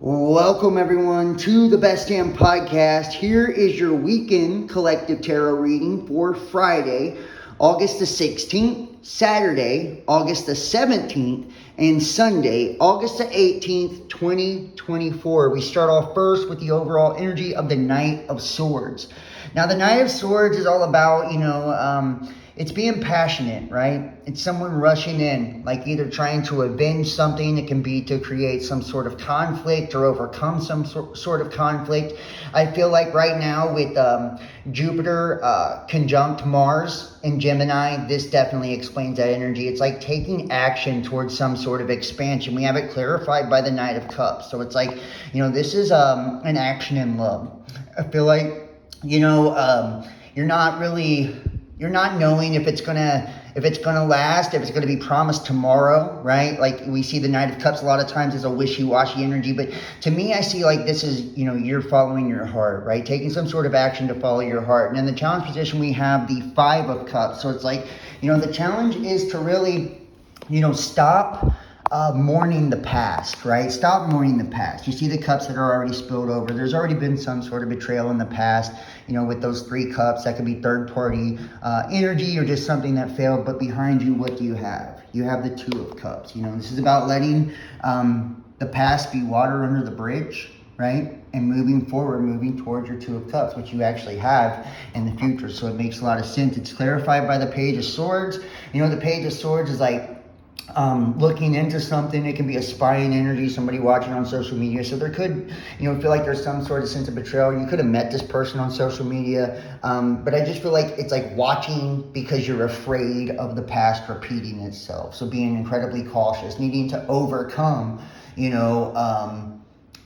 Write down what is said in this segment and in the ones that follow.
Welcome everyone to the Best Damn Podcast. Here is your weekend collective tarot reading for Friday, August the 16th, Saturday, August the 17th, and Sunday, August the 18th, 2024. We start off first with the overall energy of the Knight of Swords. Now, the Knight of Swords is all about, it's being passionate, right? It's someone rushing in, like either trying to avenge something. It can be to create some sort of conflict or overcome some sort of conflict. I feel like right now with Jupiter conjunct Mars in Gemini, this definitely explains that energy. It's like taking action towards some sort of expansion. We have it clarified by the Knight of Cups. So it's like, this is an action in love. I feel like, you're not knowing if it's gonna last, if it's gonna be promised tomorrow, right? Like we see the Knight of Cups a lot of times as a wishy-washy energy, but to me I see like this is, you're following your heart, right? Taking some sort of action to follow your heart. And in the challenge position we have the Five of Cups. So it's like, the challenge is to really, stop mourning the past, right? Stop mourning the past. You see the cups that are already spilled over. There's already been some sort of betrayal in the past, with those three cups. That could be third party energy or just something that failed. But behind you, what do you have? You have the Two of Cups. This is about letting the past be water under the bridge, right? And moving forward, moving towards your Two of Cups, which you actually have in the future. So it makes a lot of sense. It's clarified by the Page of Swords. The Page of Swords is like, looking into something. It can be a spying energy, somebody watching on social media. So there could, feel like there's some sort of sense of betrayal. You could have met this person on social media. But I just feel like it's like watching because you're afraid of the past repeating itself. So being incredibly cautious, needing to overcome,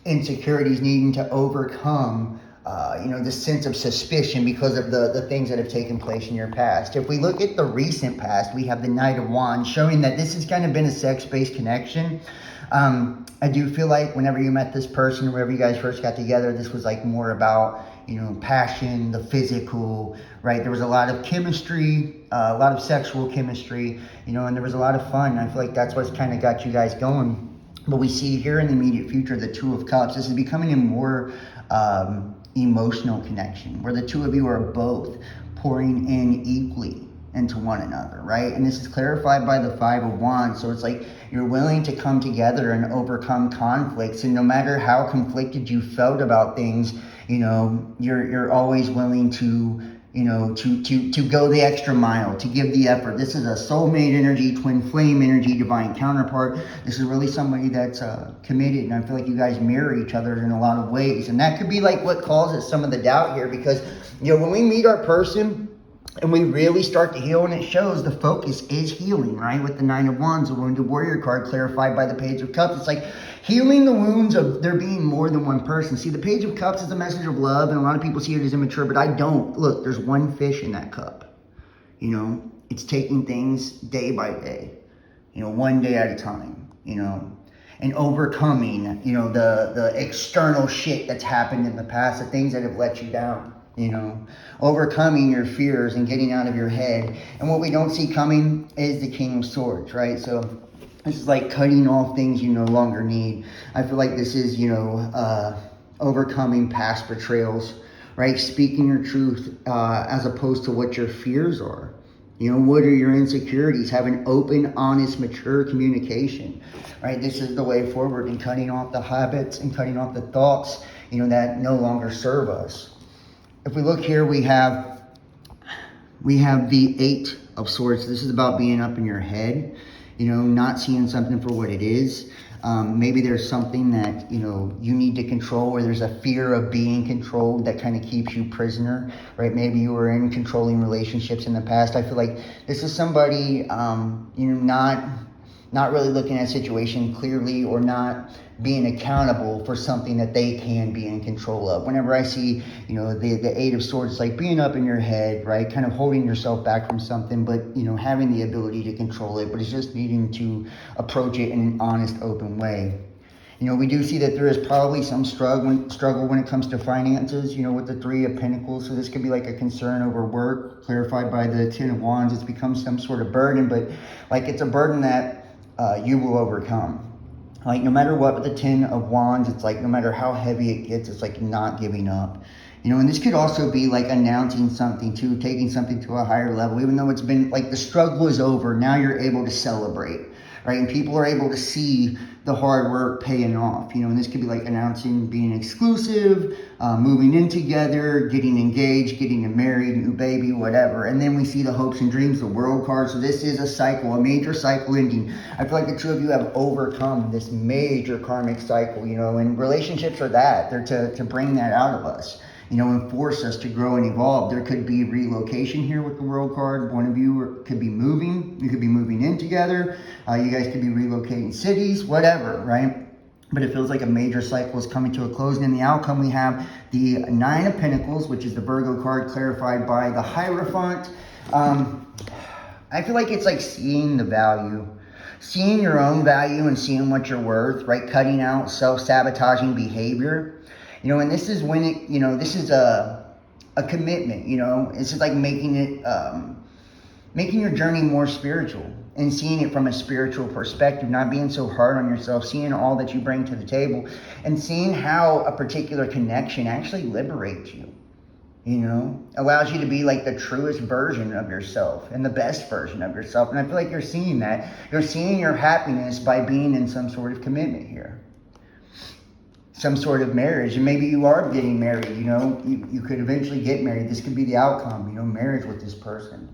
insecurities, needing to overcome the sense of suspicion because of the things that have taken place in your past. If we look at the recent past, we have the Knight of Wands showing that this has kind of been a sex-based connection. I do feel like whenever you met this person, whenever you guys first got together, this was like more about, passion, the physical, right? There was a lot of chemistry, a lot of sexual chemistry, and there was a lot of fun. I feel like that's what's kind of got you guys going. But we see here in the immediate future, the Two of Cups. This is becoming a more emotional connection where the two of you are both pouring in equally into one another, right? And this is clarified by the Five of Wands. So it's like you're willing to come together and overcome conflicts, and no matter how conflicted you felt about things, you're always willing to to go the extra mile, to give the effort. This is a soulmate energy, twin flame energy, divine counterpart. This is really somebody that's committed, and I feel like you guys mirror each other in a lot of ways. And that could be like what causes some of the doubt here, because when we meet our person and we really start to heal, and it shows, the focus is healing, right? With the Nine of Wands, the Wounded Warrior card clarified by the Page of Cups. It's like healing the wounds of there being more than one person. See, the Page of Cups is a message of love, and a lot of people see it as immature, but I don't. Look, there's one fish in that cup. It's taking things day by day, one day at a time, and overcoming, the external shit that's happened in the past, the things that have let you down. Overcoming your fears and getting out of your head. And what we don't see coming is the King of Swords, right? So this is like cutting off things you no longer need. I feel like this is, overcoming past betrayals, right? Speaking your truth as opposed to what your fears are. What are your insecurities? Have an open, honest, mature communication, right? This is the way forward, and cutting off the habits and cutting off the thoughts, that no longer serve us. If we look here, we have the Eight of Swords. This is about being up in your head, not seeing something for what it is. Maybe there's something that, you need to control, or there's a fear of being controlled that kind of keeps you prisoner, right? Maybe you were in controlling relationships in the past. I feel like this is somebody, not really looking at a situation clearly, or not being accountable for something that they can be in control of. Whenever I see, the Eight of Swords, it's like being up in your head, right? Kind of holding yourself back from something, but, having the ability to control it, but it's just needing to approach it in an honest, open way. We do see that there is probably some struggle when it comes to finances, with the Three of Pentacles. So this could be like a concern over work, clarified by the Ten of Wands. It's become some sort of burden, but like it's a burden that you will overcome. Like, no matter what with the Ten of Wands, it's like no matter how heavy it gets, it's like not giving up. And this could also be like announcing something too, taking something to a higher level. Even though it's been like the struggle is over, now you're able to celebrate, right? And people are able to see the hard work paying off, and this could be like announcing being exclusive, moving in together, getting engaged, getting married, new baby, whatever. And then we see the hopes and dreams, the World card. So this is a cycle, a major cycle ending. I feel like the two of you have overcome this major karmic cycle, and relationships are that. They're to bring that out of us, and force us to grow and evolve. There could be relocation here with the World card. One of you could be moving. You could be moving in together. You guys could be relocating cities, whatever, right? But it feels like a major cycle is coming to a close. And in the outcome, we have the Nine of Pentacles, which is the Virgo card clarified by the Hierophant. I feel like it's like seeing the value, seeing your own value and seeing what you're worth, right? Cutting out self-sabotaging behavior. And this is when it, this is a commitment, it's just like making your journey more spiritual and seeing it from a spiritual perspective, not being so hard on yourself, seeing all that you bring to the table and seeing how a particular connection actually liberates you, allows you to be like the truest version of yourself and the best version of yourself. And I feel like you're seeing that. You're seeing your happiness by being in some sort of commitment here. Some sort of marriage, and maybe you are getting married, you could eventually get married. This could be the outcome, marriage with this person,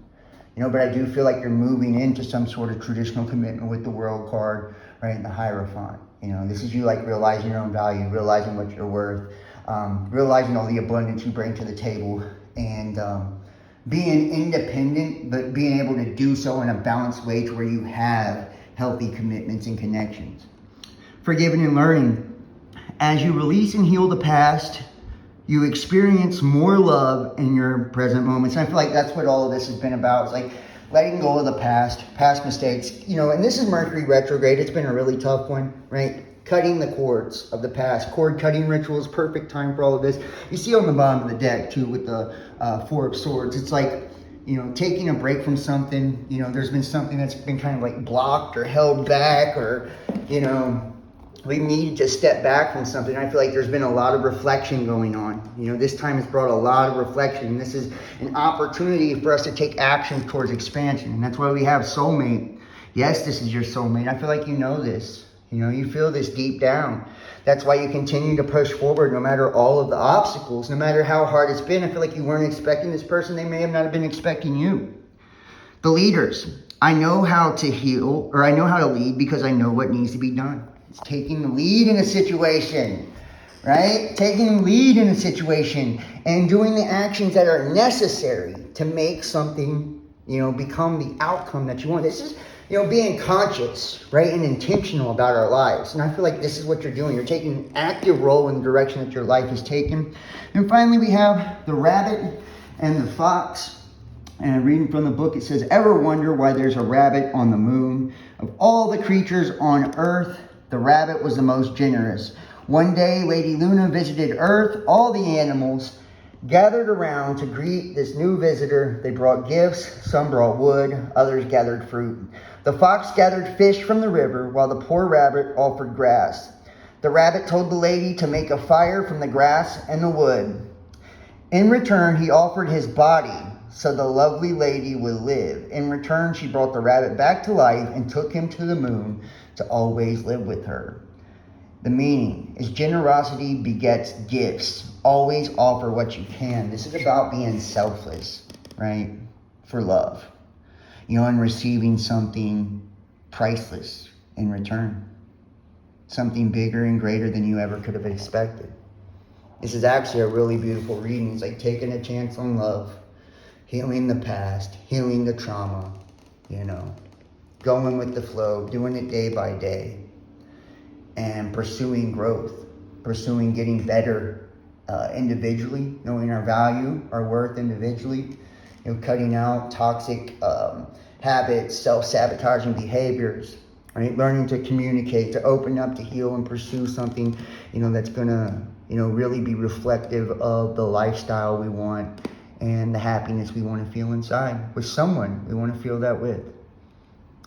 but I do feel like you're moving into some sort of traditional commitment with the World card, right, and the Hierophant. This is you like realizing your own value, realizing what you're worth, realizing all the abundance you bring to the table, and being independent, but being able to do so in a balanced way to where you have healthy commitments and connections. Forgiving and learning. As you release and heal the past, you experience more love in your present moments. And I feel like that's what all of this has been about. It's like letting go of the past mistakes. And this is Mercury retrograde. It's been a really tough one, right? Cutting the cords of the past. Cord cutting rituals, perfect time for all of this. You see on the bottom of the deck, too, with the Four of Swords. It's like, taking a break from something. There's been something that's been kind of like blocked or held back or, we need to step back from something. I feel like there's been a lot of reflection going on. This time has brought a lot of reflection. And this is an opportunity for us to take action towards expansion. And that's why we have soulmate. Yes, this is your soulmate. I feel like you know this. You feel this deep down. That's why you continue to push forward no matter all of the obstacles, no matter how hard it's been. I feel like you weren't expecting this person. They may have not been expecting you. The leaders. I know how to heal, or I know how to lead because I know what needs to be done. It's taking the lead in a situation, right? Taking the lead in a situation and doing the actions that are necessary to make something, become the outcome that you want. This is, being conscious, right? And intentional about our lives. And I feel like this is what you're doing. You're taking an active role in the direction that your life is taken. And finally, we have the rabbit and the fox. And reading from the book, it says, ever wonder why there's a rabbit on the moon? Of all the creatures on earth, the rabbit was the most generous. One day, Lady Luna visited Earth. All the animals gathered around to greet this new visitor. They brought gifts. Some brought wood. Others gathered fruit. The fox gathered fish from the river, while the poor rabbit offered grass. The rabbit told the lady to make a fire from the grass and the wood. In return, he offered his body so the lovely lady would live. In return, she brought the rabbit back to life and took him to the moon to always live with her. The meaning is generosity begets gifts. Always offer what you can. This is about being selfless, right? For love. And receiving something priceless in return. Something bigger and greater than you ever could have expected. This is actually a really beautiful reading. It's like taking a chance on love. Healing the past. Healing the trauma. Going with the flow, doing it day by day, and pursuing growth, pursuing getting better individually, knowing our value, our worth individually, cutting out toxic habits, self-sabotaging behaviors, right? Learning to communicate, to open up, to heal, and pursue something, that's gonna, really be reflective of the lifestyle we want and the happiness we want to feel inside with someone we want to feel that with.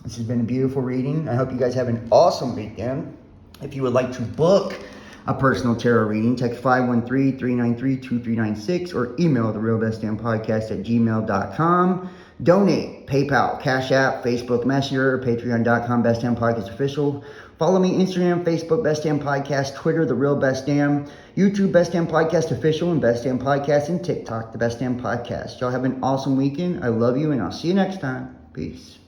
This has been a beautiful reading. I hope you guys have an awesome weekend. If you would like to book a personal tarot reading, text 513-393-2396 or email therealbestdampodcast@gmail.com. Donate, PayPal, Cash App, Facebook Messenger, Patreon.com, Best Damn Podcast Official. Follow me Instagram, Facebook, Best Damn Podcast, Twitter, The Real Best Damn, YouTube, Best Damn Podcast Official, and Best Damn Podcast, and TikTok, The Best Damn Podcast. Y'all have an awesome weekend. I love you, and I'll see you next time. Peace.